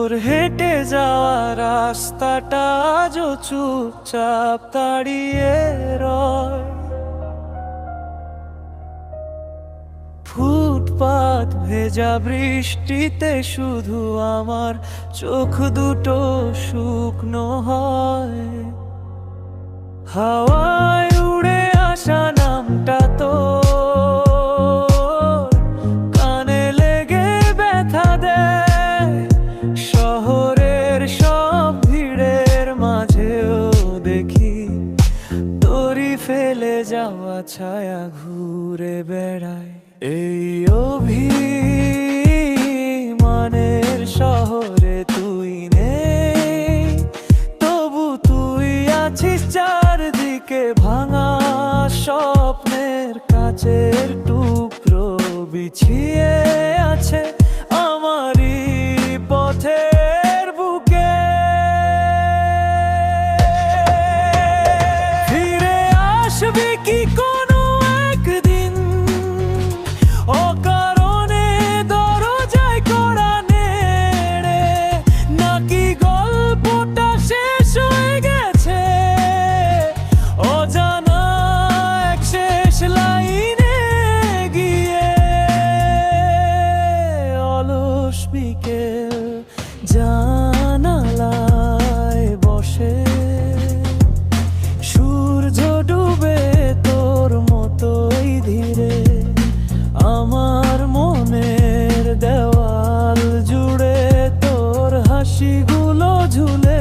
তোর হেঁটে যাওয়া রাস্তাটা আজও চুপচাপ দাঁড়িয়ে রয়। ফুটপাত ভেজা বৃষ্টিতে শুধু আমার চোখ দুটো শুকনো হয়। হাওয়ায় উড়ে আসা নামটা তো কানে লেগে ব্যথা দেয়। শহরের সব ভিড়ের মাঝেও দেখি তোরই ফেলে যাওয়া ছায়া ঘুরে বেড়ায়। এই অভিমানের শহরে তুই নেই, তবু তুই আছিস চারদিকে। ভাঙা স্বপ্নের কাচের টুকরো বিছিয়ে আছে আমারই পথের বুকে। ফিরে আসবি কি কোনো একদিন, অকারণে দরজায় কড়া নেড়ে? নাকি গল্পটা শেষ হয়ে গেছে অজানা এক শেষ লাইনে গিয়ে? অলস বিকেল জানালায় বসে, সূর্য ডুবে তোর মতোই ধীরে। আমার মনের দেওয়াল জুড়ে তোর হাসিগুলো ঝুলে